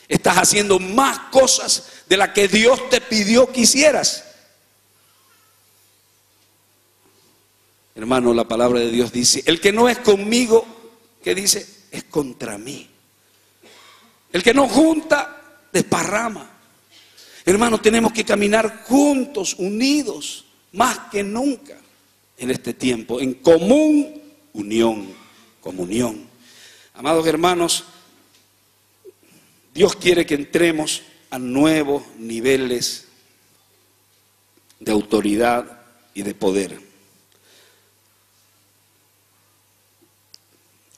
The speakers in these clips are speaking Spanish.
Estás haciendo más cosas de las que Dios te pidió que hicieras. Hermano, la palabra de Dios dice: el que no es conmigo, ¿qué dice? Es contra mí. El que no junta, desparrama. Hermano, tenemos que caminar juntos, unidos, más que nunca en este tiempo, en común unión, comunión. Amados hermanos, Dios quiere que entremos a nuevos niveles de autoridad y de poder.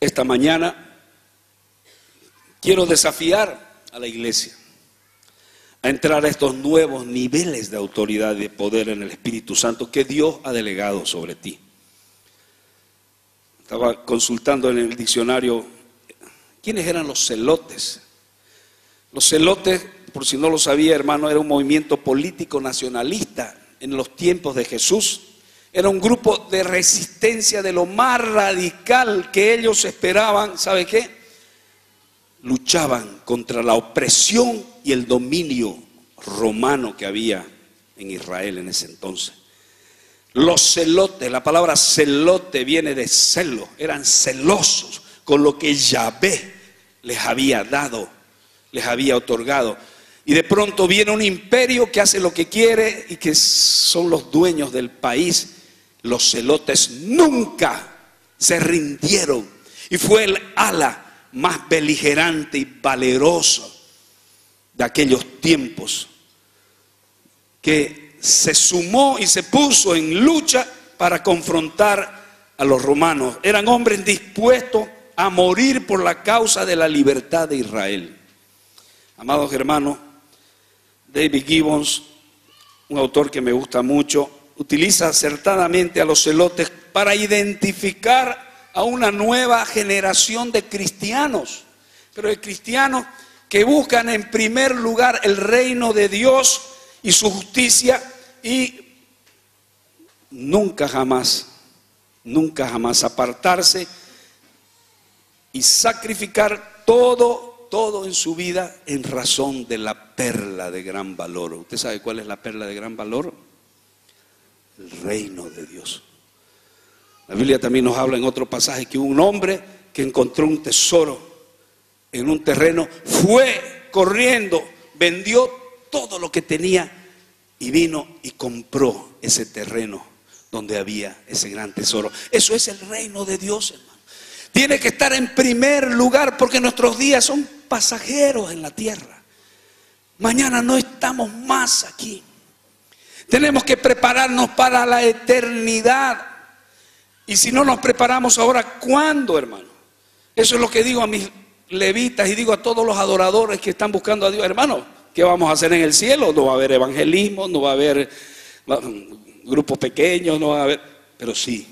Esta mañana quiero desafiar a la iglesia a entrar a estos nuevos niveles de autoridad y de poder en el Espíritu Santo que Dios ha delegado sobre ti. Estaba consultando en el diccionario quiénes eran los celotes. Los celotes, por si no lo sabía, hermano, era un movimiento político nacionalista en los tiempos de Jesús. Era un grupo de resistencia de lo más radical que ellos esperaban. ¿Sabe qué? Luchaban contra la opresión y el dominio romano que había en Israel en ese entonces. Los celotes, la palabra celote viene de celo, eran celosos con lo que Yahvé les había dado, les había otorgado. Y de pronto viene un imperio que hace lo que quiere y que son los dueños del país. Los celotes nunca se rindieron y fue el ala más beligerante y valeroso de aquellos tiempos, que se sumó y se puso en lucha para confrontar a los romanos. Eran hombres dispuestos a morir por la causa de la libertad de Israel. Amados hermanos, David Gibbons, un autor que me gusta mucho, utiliza acertadamente a los celotes para identificar a una nueva generación de cristianos, pero de cristianos que buscan en primer lugar el reino de Dios y su justicia, y nunca jamás apartarse y sacrificar todo en su vida en razón de la perla de gran valor. ¿Usted sabe cuál es la perla de gran valor? El reino de Dios. La Biblia también nos habla en otro pasaje que un hombre que encontró un tesoro en un terreno fue corriendo, vendió todo lo que tenía y vino y compró ese terreno donde había ese gran tesoro. Eso es el reino de Dios, hermano. Tiene que estar en primer lugar porque nuestros días son pasajeros en la tierra. Mañana no estamos más aquí. Tenemos que prepararnos para la eternidad. Y si no nos preparamos ahora, ¿cuándo, hermano? Eso es lo que digo a mis levitas y digo a todos los adoradores que están buscando a Dios. Hermano, ¿qué vamos a hacer en el cielo? No va a haber evangelismo, no va a haber grupos pequeños, no va a haber, pero sí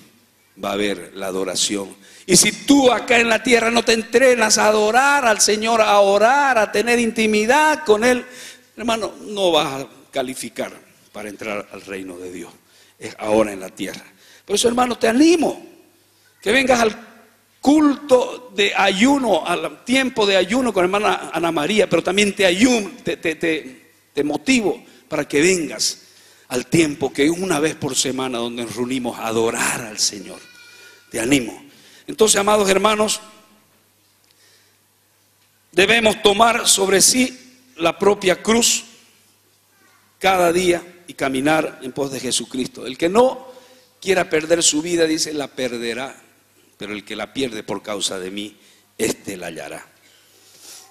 va a haber la adoración. Y si tú acá en la tierra no te entrenas a adorar al Señor, a orar, a tener intimidad con Él, hermano, no vas a calificar para entrar al reino de Dios. Es ahora en la tierra. Por eso, hermano, te animo que vengas al culto de ayuno, al tiempo de ayuno con hermana Ana María, pero también te motivo para que vengas al tiempo que es una vez por semana donde nos reunimos a adorar al Señor. Te animo. Entonces, amados hermanos, debemos tomar sobre sí la propia cruz cada día y caminar en pos de Jesucristo. El que no quiera perder su vida, dice, la perderá, pero el que la pierde por causa de mí, éste la hallará.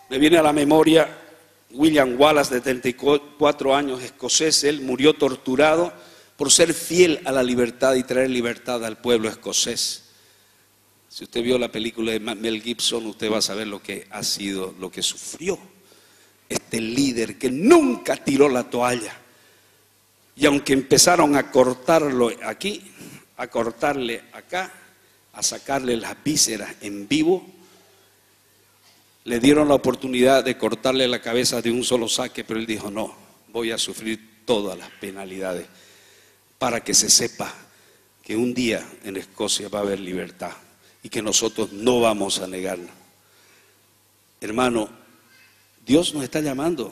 Me viene a la memoria William Wallace, de 34 años, escocés. Él murió torturado por ser fiel a la libertad y traer libertad al pueblo escocés. Si usted vio la película de Mel Gibson, usted va a saber lo que ha sido, lo que sufrió este líder que nunca tiró la toalla. Y aunque empezaron a cortarlo aquí, a cortarle acá, a sacarle las vísceras en vivo, le dieron la oportunidad de cortarle la cabeza de un solo saque, pero él dijo: no, voy a sufrir todas las penalidades para que se sepa que un día en Escocia va a haber libertad y que nosotros no vamos a negarnos. Hermano, Dios nos está llamando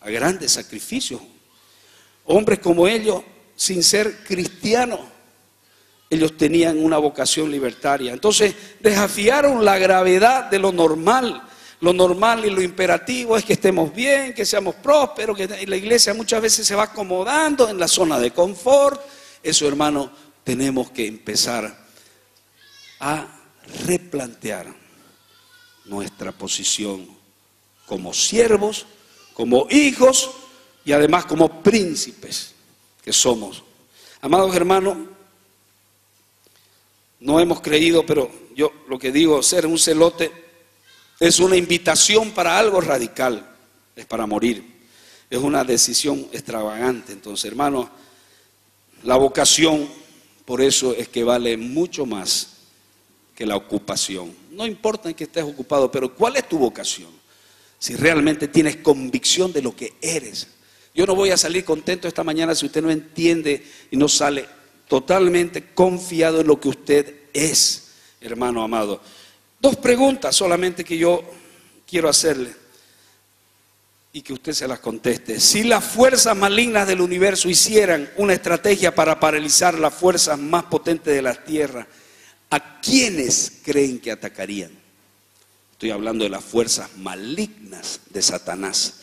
a grandes sacrificios. Hombres como ellos, sin ser cristianos, ellos tenían una vocación libertaria. Entonces desafiaron la gravedad de lo normal. Lo normal y lo imperativo es que estemos bien, que seamos prósperos, que la iglesia muchas veces se va acomodando en la zona de confort. Eso, hermano, tenemos que empezar a replantear nuestra posición como siervos, como hijos y además como príncipes que somos. Amados hermanos, no hemos creído, pero yo lo que digo, ser un celote es una invitación para algo radical, es para morir, es una decisión extravagante. Entonces, hermanos, la vocación, por eso es que vale mucho más que la ocupación. No importa en que estés ocupado, pero ¿cuál es tu vocación? Si realmente tienes convicción de lo que eres. Yo no voy a salir contento esta mañana si usted no entiende y no sale totalmente confiado en lo que usted es, hermano amado. 2 preguntas solamente que yo quiero hacerle y que usted se las conteste. Si las fuerzas malignas del universo hicieran una estrategia para paralizar las fuerzas más potentes de la tierra, ¿a quiénes creen que atacarían? Estoy hablando de las fuerzas malignas de Satanás.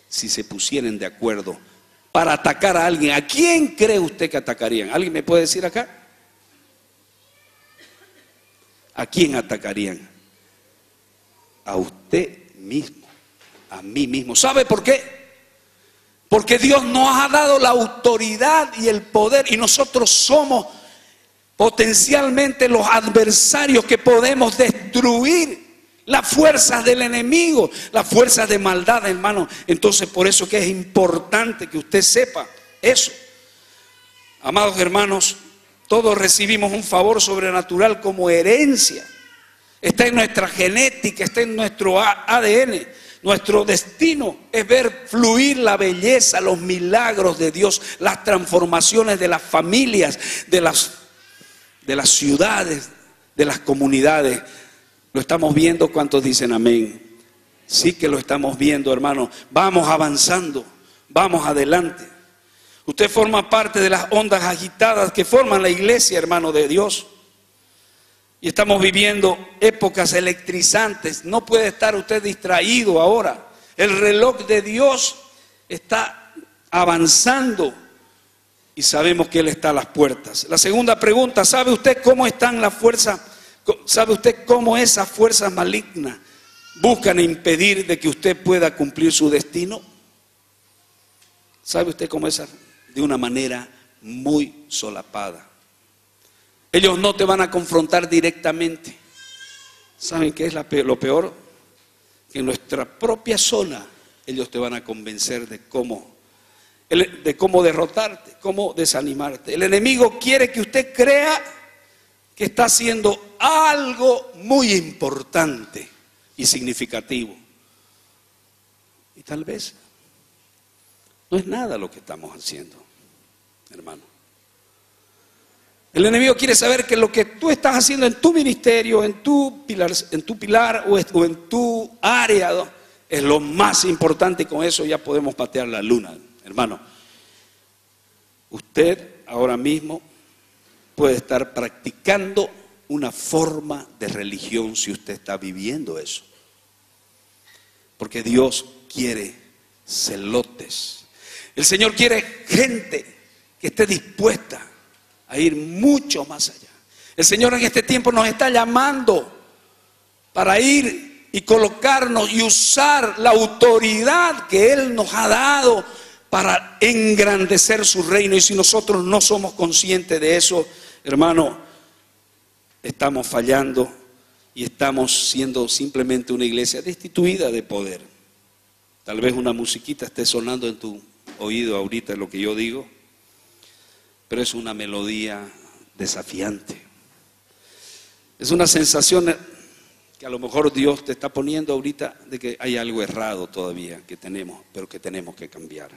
Si se pusieran de acuerdo para atacar a alguien, ¿a quién cree usted que atacarían? ¿Alguien me puede decir acá? ¿A quién atacarían? A usted mismo, a mí mismo. ¿Sabe por qué? Porque Dios nos ha dado la autoridad y el poder y nosotros somos potencialmente los adversarios que podemos destruir las fuerzas del enemigo, las fuerzas de maldad, hermano. Entonces, por eso que es importante que usted sepa eso. Amados hermanos, todos recibimos un favor sobrenatural como herencia. Está en nuestra genética, está en nuestro ADN. Nuestro destino es ver fluir la belleza, los milagros de Dios, las transformaciones de las familias, de las ciudades, de las comunidades. ¿Lo estamos viendo? ¿Cuántos dicen amén? Sí que lo estamos viendo, hermano. Vamos avanzando, vamos adelante. Usted forma parte de las ondas agitadas que forman la iglesia, hermano de Dios. Y estamos viviendo épocas electrizantes. No puede estar usted distraído ahora. El reloj de Dios está avanzando y sabemos que Él está a las puertas. La segunda pregunta, ¿sabe usted cómo están las fuerzas? ¿Sabe usted cómo esas fuerzas malignas buscan impedir de que usted pueda cumplir su destino? ¿Sabe usted cómo es? De una manera muy solapada. Ellos no te van a confrontar directamente. ¿Saben qué es lo peor? Que en nuestra propia zona ellos te van a convencer de cómo derrotarte, cómo desanimarte. El enemigo quiere que usted crea que está haciendo algo muy importante y significativo. Y tal vez no es nada lo que estamos haciendo, hermano. El enemigo quiere saber que lo que tú estás haciendo en tu ministerio, en tu pilar o en tu área es lo más importante, y con eso ya podemos patear la luna, hermano. Usted ahora mismo puede estar practicando una forma de religión si usted está viviendo eso. Porque Dios quiere celotes. El Señor quiere gente que esté dispuesta a ir mucho más allá. El Señor en este tiempo nos está llamando para ir y colocarnos y usar la autoridad que Él nos ha dado para engrandecer su reino. Y si nosotros no somos conscientes de eso, hermano, estamos fallando y estamos siendo simplemente una iglesia destituida de poder. Tal vez una musiquita esté sonando en tu oído ahorita lo que yo digo, pero es una melodía desafiante. Es una sensación que a lo mejor Dios te está poniendo ahorita de que hay algo errado todavía que tenemos, pero que tenemos que cambiar.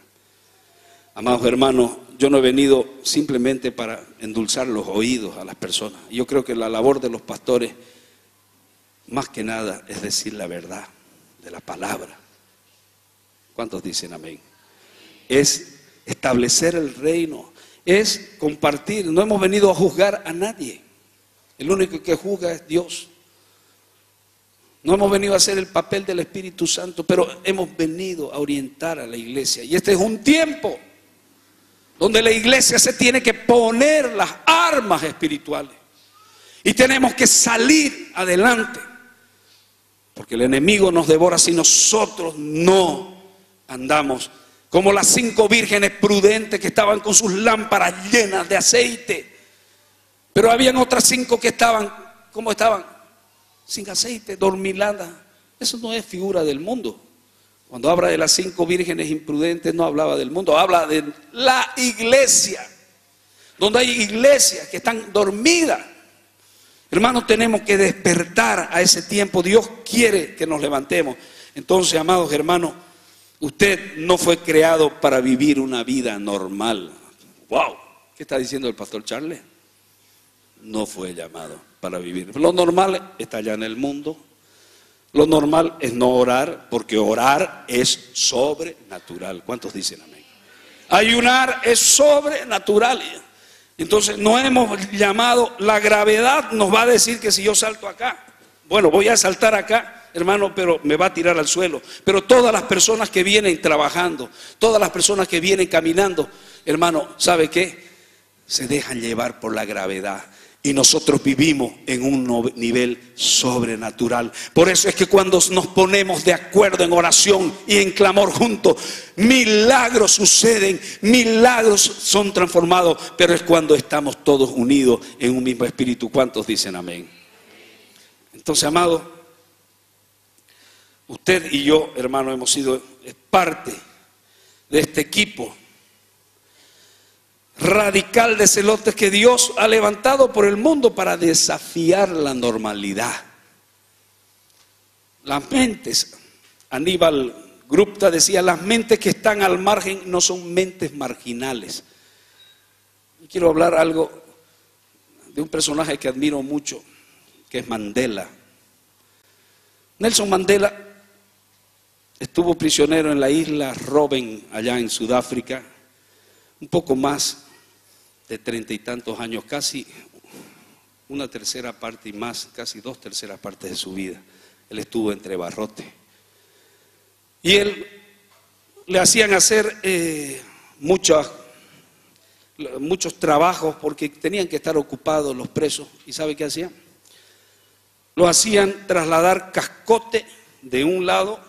Amados hermanos, yo no he venido simplemente para endulzar los oídos a las personas. Yo creo que la labor de los pastores, más que nada, es decir la verdad de la palabra. ¿Cuántos dicen amén? Es establecer el reino, es compartir. No hemos venido a juzgar a nadie. El único que juzga es Dios. No hemos venido a hacer el papel del Espíritu Santo, pero hemos venido a orientar a la iglesia. Y este es un tiempo donde la iglesia se tiene que poner las armas espirituales. Y tenemos que salir adelante. Porque el enemigo nos devora si nosotros no andamos como las 5 vírgenes prudentes que estaban con sus lámparas llenas de aceite. Pero habían otras 5 que estaban, ¿cómo estaban? Sin aceite, dormiladas. Eso no es figura del mundo. Cuando habla de las 5 vírgenes imprudentes, no hablaba del mundo, habla de la iglesia. Donde hay iglesias que están dormidas. Hermanos, tenemos que despertar a ese tiempo. Dios quiere que nos levantemos. Entonces, amados hermanos, usted no fue creado para vivir una vida normal. Wow, ¿qué está diciendo el pastor Charles? No fue llamado para vivir. Lo normal está allá en el mundo. Lo normal es no orar, porque orar es sobrenatural. ¿Cuántos dicen amén? Ayunar es sobrenatural. Entonces no hemos llamado, la gravedad nos va a decir que si yo salto acá, bueno, voy a saltar acá, hermano, pero me va a tirar al suelo. Pero todas las personas que vienen trabajando, todas las personas que vienen caminando, hermano, ¿sabe qué? Se dejan llevar por la gravedad. Y nosotros vivimos en un nivel sobrenatural. Por eso es que cuando nos ponemos de acuerdo en oración y en clamor juntos, milagros suceden, milagros son transformados. Pero es cuando estamos todos unidos en un mismo espíritu. ¿Cuántos dicen amén? Entonces, amado, usted y yo, hermano, hemos sido parte de este equipo radical de celotes que Dios ha levantado por el mundo para desafiar la normalidad. Las mentes, Aníbal Gupta decía, las mentes que están al margen no son mentes marginales. Quiero hablar algo de un personaje que admiro mucho, que es Mandela. Nelson Mandela estuvo prisionero en la isla Robben, allá en Sudáfrica, un poco más de 30 y tantos años, casi una tercera parte y más, casi 2/3 partes de su vida. Él estuvo entre barrotes. Y él le hacían hacer muchos trabajos porque tenían que estar ocupados los presos. ¿Y sabe qué hacían? Lo hacían trasladar cascote de un lado,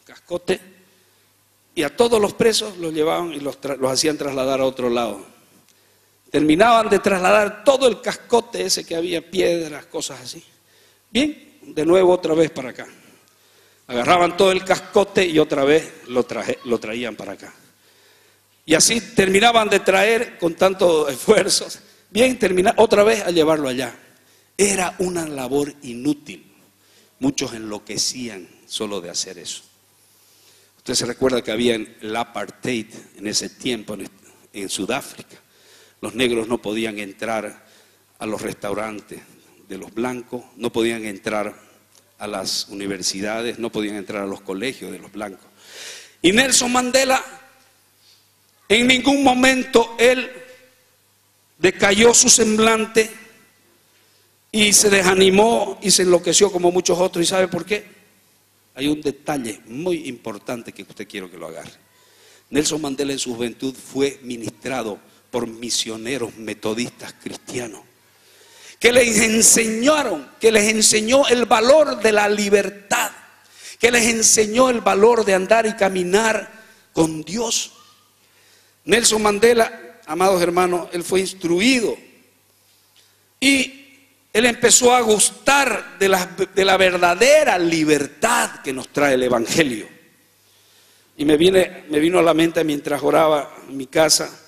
cascote, y a todos los presos los llevaban y los hacían trasladar a otro lado. Terminaban de trasladar todo el cascote ese que había, piedras, cosas así. Bien, de nuevo otra vez para acá. Agarraban todo el cascote y otra vez lo traían para acá. Y así terminaban de traer con tantos esfuerzos. Bien, otra vez a llevarlo allá. Era una labor inútil. Muchos enloquecían solo de hacer eso. Usted se recuerda que había el apartheid en ese tiempo en Sudáfrica. Los negros no podían entrar a los restaurantes de los blancos, no podían entrar a las universidades, no podían entrar a los colegios de los blancos. Y Nelson Mandela, en ningún momento él decayó su semblante y se desanimó y se enloqueció como muchos otros. ¿Y sabe por qué? Hay un detalle muy importante que usted quiero que lo agarre. Nelson Mandela en su juventud fue ministrado por misioneros metodistas cristianos que les enseñó el valor de la libertad, que les enseñó el valor de andar y caminar con Dios. Nelson Mandela, amados hermanos, él fue instruido y él empezó a gustar de la verdadera libertad que nos trae el Evangelio. Y me vino a la mente mientras oraba en mi casa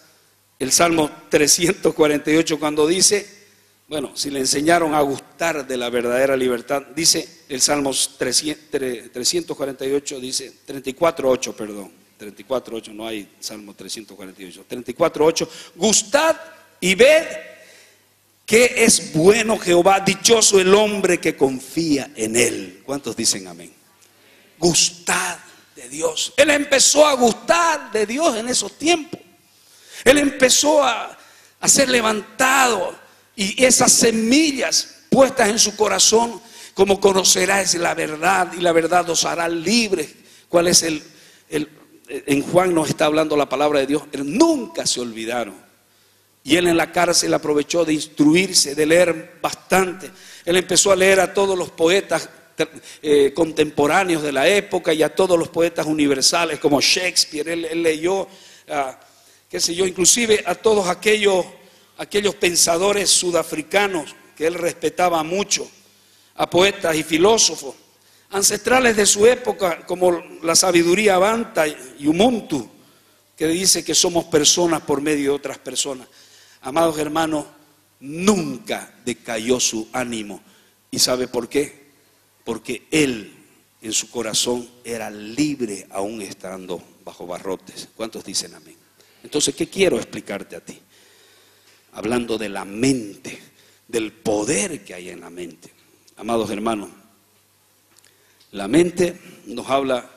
el Salmo 348, cuando dice, bueno, si le enseñaron a gustar de la verdadera libertad, dice el Salmo 348, dice 34:8, perdón, 34:8, no hay Salmo 348, 34:8, gustad y ved que es bueno Jehová, dichoso el hombre que confía en él. ¿Cuántos dicen amén? Gustad de Dios. Él empezó a gustar de Dios en esos tiempos. Él empezó a ser levantado y esas semillas puestas en su corazón, como conocerás la verdad y la verdad os hará libres. ¿Cuál es en Juan nos está hablando la palabra de Dios? Nunca se olvidaron. Y él en la cárcel aprovechó de instruirse, de leer bastante. Él empezó a leer a todos los poetas contemporáneos de la época y a todos los poetas universales como Shakespeare. Él leyó, qué sé yo, inclusive a todos aquellos pensadores sudafricanos que él respetaba mucho, a poetas y filósofos ancestrales de su época como la sabiduría Banta y Ubuntu, que dice que somos personas por medio de otras personas. Amados hermanos, nunca decayó su ánimo. ¿Y sabe por qué? Porque él en su corazón era libre aún estando bajo barrotes. ¿Cuántos dicen amén? Entonces, ¿qué quiero explicarte a ti? Hablando de la mente, del poder que hay en la mente. Amados hermanos, la mente nos habla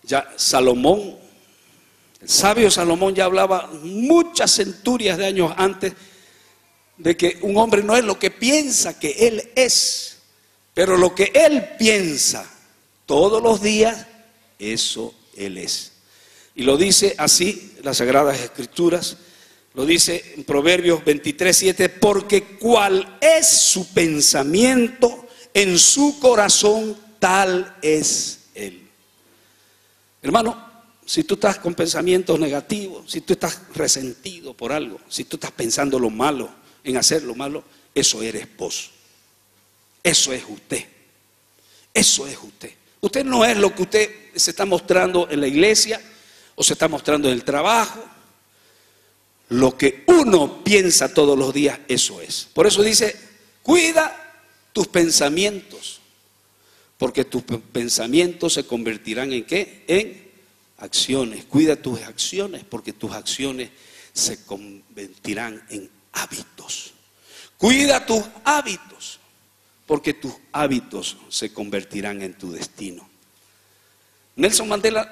ya Salomón. El sabio Salomón ya hablaba muchas centurias de años antes de que un hombre no es lo que piensa que él es, pero lo que él piensa todos los días, eso él es. Y lo dice así las Sagradas Escrituras, lo dice en Proverbios 23:7, porque cuál es su pensamiento en su corazón, tal es él. Hermano, si tú estás con pensamientos negativos, si tú estás resentido por algo, si tú estás pensando lo malo, en hacer lo malo, eso eres vos. Eso es usted. Eso es usted. Usted no es lo que usted se está mostrando en la iglesia o se está mostrando en el trabajo. Lo que uno piensa todos los días, eso es. Por eso dice, cuida tus pensamientos, porque tus pensamientos se convertirán ¿en qué? En acciones. Cuida tus acciones, porque tus acciones se convertirán en hábitos. Cuida tus hábitos, porque tus hábitos se convertirán en tu destino. Nelson Mandela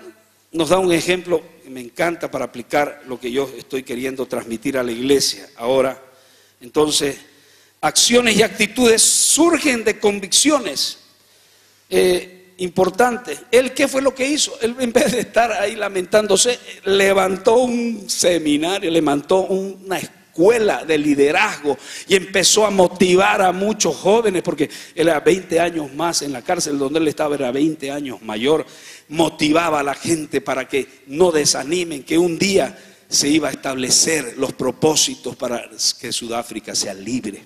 nos da un ejemplo que me encanta para aplicar lo que yo estoy queriendo transmitir a la iglesia ahora. Entonces, acciones y actitudes surgen de convicciones importantes. Él, ¿qué fue lo que hizo? Él, en vez de estar ahí lamentándose, levantó un seminario, levantó una escuela de liderazgo y empezó a motivar a muchos jóvenes, porque él era 20 años más en la cárcel donde él estaba, era 20 años mayor. Motivaba a la gente para que no desanimen, que un día se iba a establecer los propósitos para que Sudáfrica sea libre.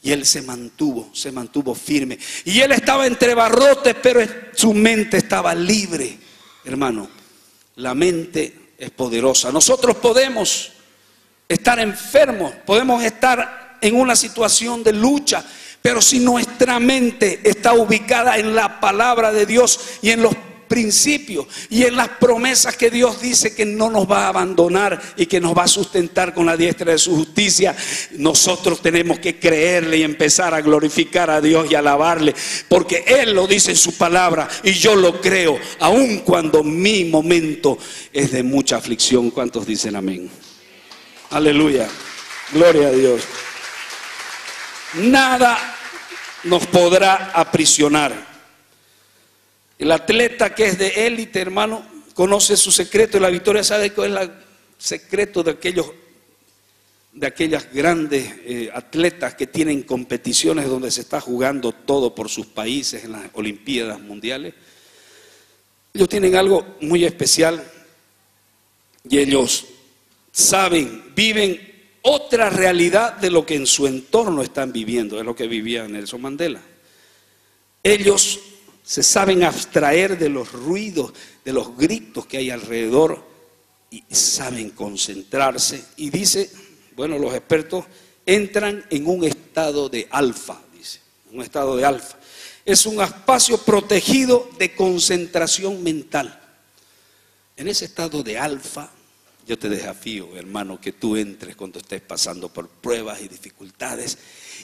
Y él se mantuvo firme. Y él estaba entre barrotes, pero su mente estaba libre. Hermano, la mente es poderosa. Nosotros podemos estar enfermos, podemos estar en una situación de lucha, pero si nuestra mente está ubicada en la palabra de Dios y en los principios y en las promesas que Dios dice que no nos va a abandonar y que nos va a sustentar con la diestra de su justicia, nosotros tenemos que creerle y empezar a glorificar a Dios y alabarle, porque Él lo dice en su palabra y yo lo creo, aun cuando mi momento es de mucha aflicción. ¿Cuántos dicen amén? Aleluya, gloria a Dios. Nada nos podrá aprisionar. El atleta que es de élite, hermano, conoce su secreto y la victoria. ¿Sabe cuál es el secreto de aquellas grandes atletas que tienen competiciones donde se está jugando todo por sus países en las Olimpiadas Mundiales? Ellos tienen algo muy especial y ellos saben, viven otra realidad de lo que en su entorno están viviendo. Es lo que vivía Nelson Mandela. Ellos se saben abstraer de los ruidos, de los gritos que hay alrededor y saben concentrarse. Y dice, bueno, los expertos entran en un estado de alfa, dice, un estado de alfa. Es un espacio protegido de concentración mental. En ese estado de alfa, yo te desafío, hermano, que tú entres cuando estés pasando por pruebas y dificultades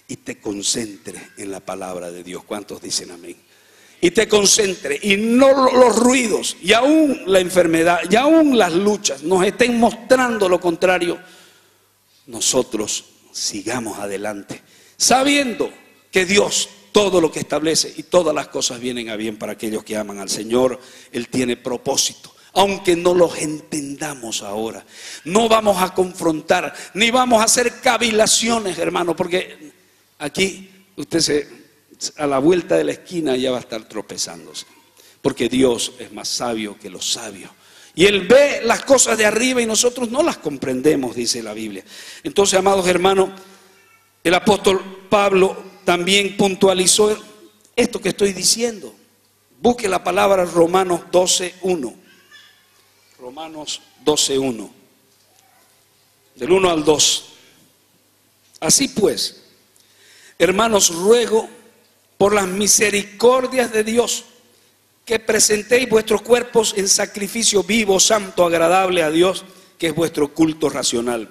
y te concentres en la palabra de Dios. ¿Cuántos dicen amén? y te concentres y no los ruidos y aún la enfermedad y aún las luchas nos estén mostrando lo contrario, nosotros sigamos adelante, sabiendo que Dios todo lo que establece y todas las cosas vienen a bien para aquellos que aman al Señor. Él tiene propósito, aunque no los entendamos ahora. No vamos a confrontar, ni vamos a hacer cavilaciones, hermano, porque aquí usted a la vuelta de la esquina ya va a estar tropezándose, porque Dios es más sabio que los sabios. Y Él ve las cosas de arriba y nosotros no las comprendemos, dice la Biblia. Entonces, amados hermanos, el apóstol Pablo también puntualizó esto que estoy diciendo. Busque la palabra Romanos 12:1. Romanos 12:1. Del 1 al 2. Así pues, hermanos, ruego por las misericordias de Dios que presentéis vuestros cuerpos en sacrificio vivo, santo, agradable a Dios, que es vuestro culto racional.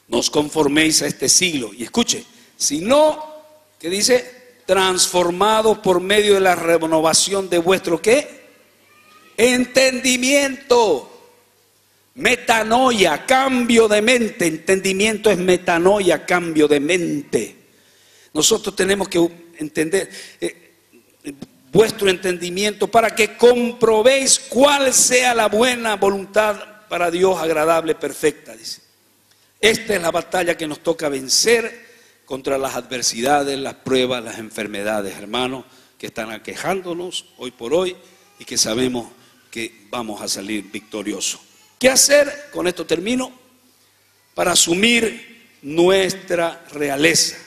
No os conforméis a este siglo, y escuche, sino, ¿qué dice? Transformados por medio de la renovación de vuestro, ¿qué? Entendimiento. Metanoia, cambio de mente. Entendimiento es metanoia, cambio de mente. Nosotros tenemos que entender vuestro entendimiento para que comprobéis cuál sea la buena voluntad para Dios, agradable, perfecta, dice. Esta es la batalla que nos toca vencer contra las adversidades, las pruebas, las enfermedades, hermanos, que están aquejándonos hoy por hoy y que sabemos que vamos a salir victoriosos. ¿Qué hacer? Con esto termino. Para asumir nuestra realeza.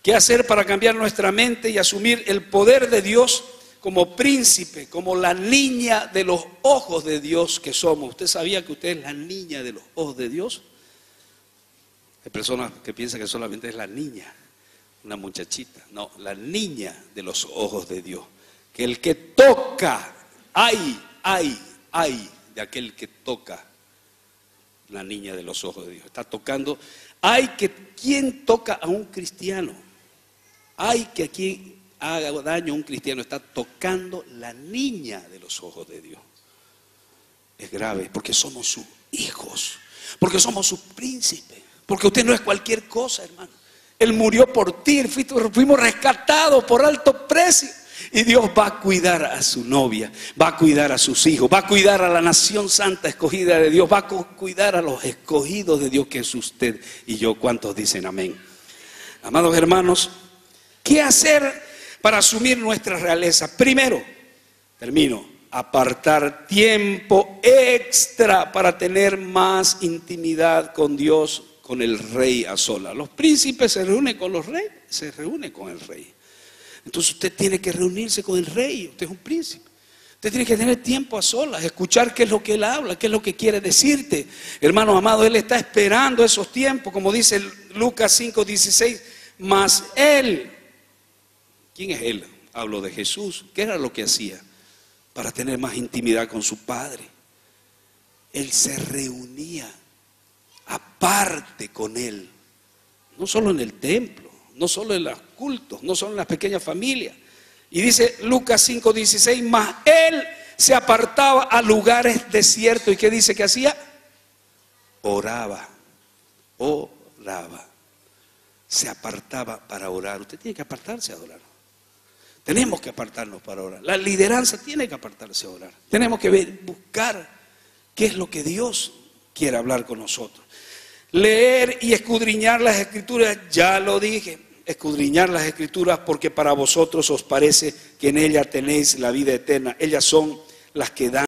¿Qué hacer para cambiar nuestra mente y asumir el poder de Dios como príncipe, como la niña de los ojos de Dios que somos? ¿Usted sabía que usted es la niña de los ojos de Dios? Hay personas que piensan que solamente es la niña, una muchachita. No, la niña de los ojos de Dios. Que el que toca, ay de aquel que toca la niña de los ojos de Dios. Está tocando, ¿quién toca a un cristiano? Hay que aquí haga daño a un cristiano, está tocando la niña de los ojos de Dios. Es grave, porque somos sus hijos, porque somos sus príncipes, porque usted no es cualquier cosa, hermano. Él murió por ti, fuimos rescatados por alto precio. Y Dios va a cuidar a su novia, va a cuidar a sus hijos, va a cuidar a la nación santa escogida de Dios, va a cuidar a los escogidos de Dios, que es usted y yo. ¿Cuántos dicen amén? Amados hermanos, ¿qué hacer para asumir nuestra realeza? Primero, termino, apartar tiempo extra para tener más intimidad con Dios, con el rey a solas. Los príncipes se reúnen con los reyes, se reúnen con el rey. Entonces usted tiene que reunirse con el rey, usted es un príncipe. Usted tiene que tener tiempo a solas, escuchar qué es lo que él habla, qué es lo que quiere decirte. Hermano amado, él está esperando esos tiempos, como dice Lucas 5:16, mas él, ¿quién es él? Hablo de Jesús. ¿Qué era lo que hacía para tener más intimidad con su Padre? Él se reunía aparte con él, no solo en el templo, no solo en los cultos, no solo en las pequeñas familias. Y dice Lucas 5:16, mas él se apartaba a lugares desiertos. ¿Y qué dice que hacía? Oraba. Se apartaba para orar. Usted tiene que apartarse a orar. Tenemos que apartarnos para orar. La lideranza tiene que apartarse a orar. Tenemos que buscar qué es lo que Dios quiere hablar con nosotros. Leer y escudriñar las escrituras, ya lo dije. Escudriñar las escrituras, porque para vosotros os parece que en ellas tenéis la vida eterna. Ellas son las que dan